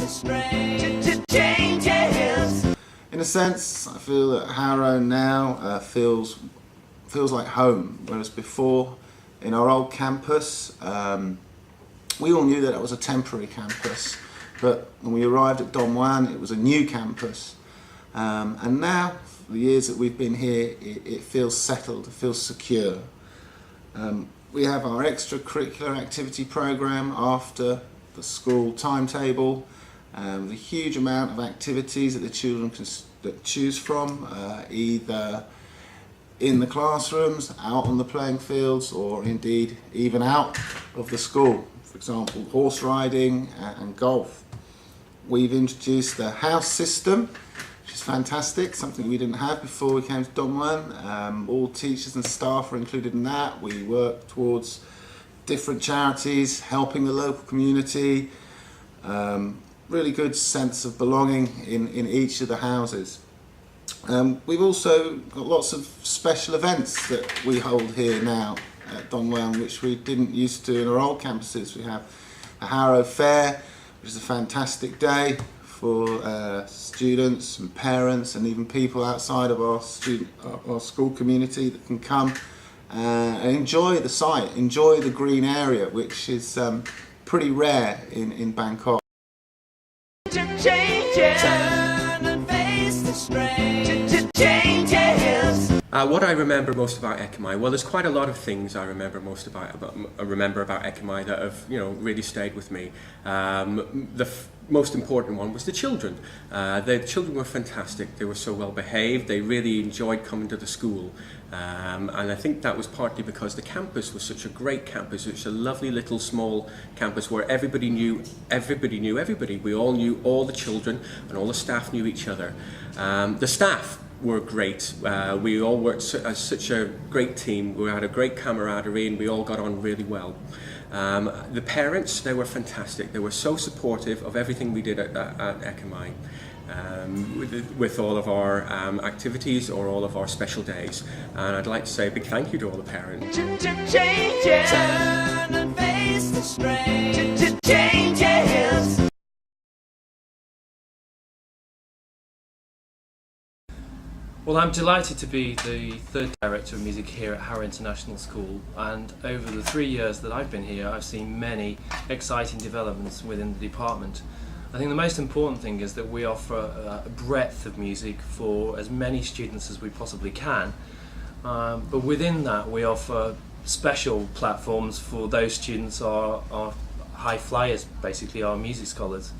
In a sense, I feel that Harrow now feels like home, whereas before, in our old campus, we all knew that it was a temporary campus, but when we arrived at Don Juan, it was a new campus. And now, for the years that we've been here, it feels settled, it feels secure. We have our extracurricular activity program after the school timetable, with a huge amount of activities that the children can choose from, either in the classrooms, out on the playing fields, or indeed even out of the school. For example, horse riding and golf. We've introduced the house system, which is fantastic, something we didn't have before we came to Don Juan. All teachers and staff are included in that. We work towards different charities, helping the local community. Really good sense of belonging in each of the houses. We've also got lots of special events that we hold here now at Don Juan, which we didn't used to in our old campuses. We have a Harrow Fair, which is a fantastic day for students and parents and even people outside of our school community that can come and enjoy the site, enjoy the green area, which is pretty rare in Bangkok. What I remember most about Ekimai, well, there's quite a lot of things I remember about Ekimai that have, really stayed with me. The most important one was the children. The children were fantastic. They were so well behaved. They really enjoyed coming to the school, and I think that was partly because the campus was such a great campus. It's a lovely little small campus where everybody knew everybody. We all knew all the children, and all the staff knew each other. The staff were great. We all worked as such a great team. We had a great camaraderie and we all got on really well. The parents, they were fantastic. They were so supportive of everything we did at Ekimai, with all of our activities or all of our special days. And I'd like to say a big thank you to all the parents. Turn and face the strange changes. Well, I'm delighted to be the third director of music here at Harrow International School, and over the 3 years that I've been here I've seen many exciting developments within the department. I think the most important thing is that we offer a breadth of music for as many students as we possibly can, but within that we offer special platforms for those students our high flyers, basically our music scholars.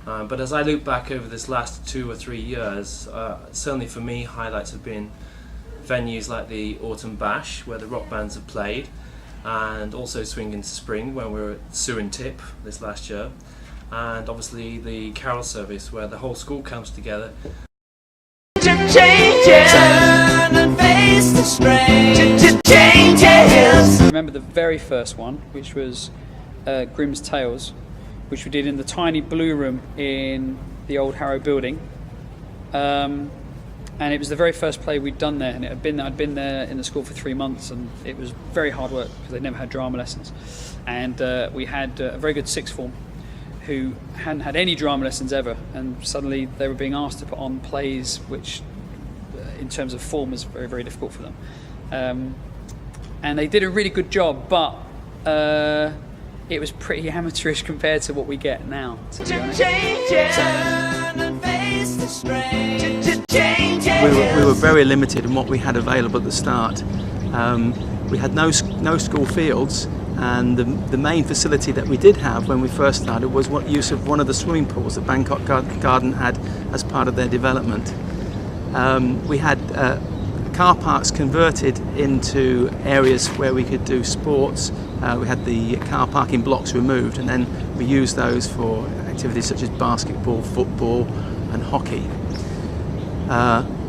But as I look back over this last 2 or 3 years, certainly for me highlights have been venues like the Autumn Bash, where the rock bands have played, and also Swing into Spring when we were at Surin Tip this last year, and obviously the Carol Service where the whole school comes together. I remember the very first one, which was Grimm's Tales, which we did in the tiny blue room in the old Harrow building, and it was the very first play we'd done there, and I'd been there in the school for 3 months, and it was very hard work because they'd never had drama lessons, and we had a very good sixth form who hadn't had any drama lessons ever, and suddenly they were being asked to put on plays which in terms of form was very, very difficult for them, and they did a really good job, but it was pretty amateurish compared to what we get now, to be honest. We were very limited in what we had available at the start. We had no school fields, and the main facility that we did have when we first started was use of one of the swimming pools that Bangkok Garden had as part of their development. We had car parks converted into areas where we could do sports. We had the car parking blocks removed, and then we used those for activities such as basketball, football and hockey.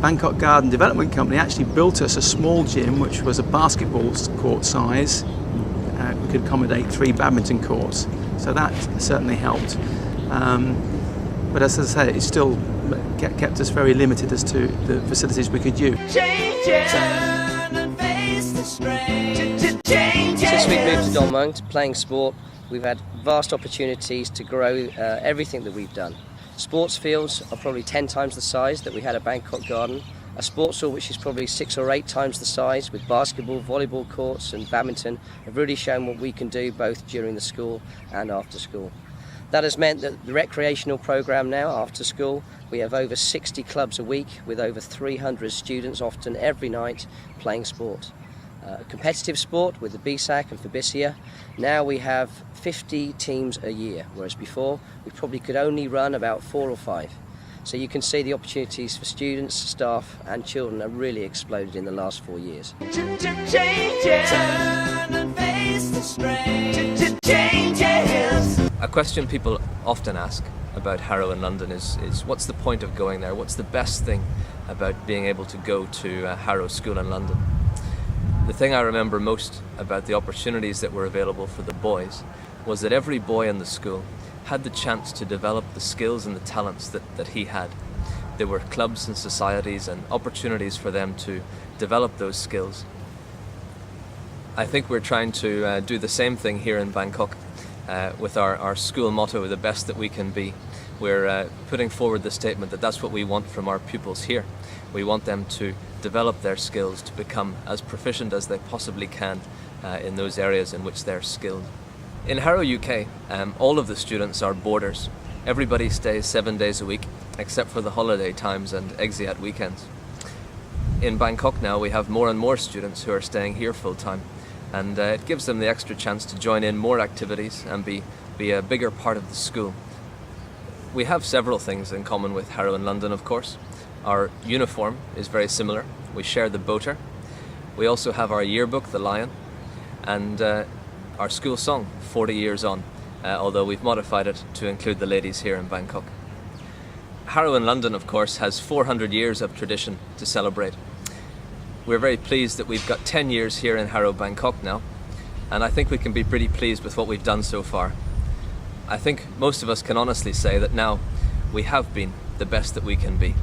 Bangkok Garden Development Company actually built us a small gym which was a basketball court size. We could accommodate 3 badminton courts, so that certainly helped. But as I say, it still kept us very limited as to the facilities we could use. Since we moved to Don Juan, playing sport We've had vast opportunities to grow everything that we've done. Sports fields are probably 10 times the size that we had at Bangkok Garden. A sports hall which is probably 6 or 8 times the size, with basketball, volleyball courts and badminton, have really shown what we can do both during the school and after school. That has meant that the recreational programme now, after school, we have over 60 clubs a week with over 300 students, often every night, playing sport. Competitive sport with the BSAC and Fabicia. Now we have 50 teams a year, whereas before we probably could only run about 4 or 5. So you can see the opportunities for students, staff and children have really exploded in the last 4 years. A question people often ask about Harrow in London is what's the point of going there? What's the best thing about being able to go to Harrow School in London? The thing I remember most about the opportunities that were available for the boys was that every boy in the school had the chance to develop the skills and the talents that he had. There were clubs and societies and opportunities for them to develop those skills. I think we're trying to do the same thing here in Bangkok with our school motto, the best that we can be. We're putting forward the statement that that's what we want from our pupils here. We want them to develop their skills to become as proficient as they possibly can in those areas in which they're skilled. In Harrow UK, all of the students are boarders. Everybody stays 7 days a week, except for the holiday times and exeat weekends. In Bangkok now, we have more and more students who are staying here full-time, and it gives them the extra chance to join in more activities and be a bigger part of the school. We have several things in common with Harrow in London, of course. Our uniform is very similar. We share the boater. We also have our yearbook, The Lion, and our school song, 40 Years On, although we've modified it to include the ladies here in Bangkok. Harrow in London, of course, has 400 years of tradition to celebrate. We're very pleased that we've got 10 years here in Harrow, Bangkok now, and I think we can be pretty pleased with what we've done so far. I think most of us can honestly say that now we have been the best that we can be.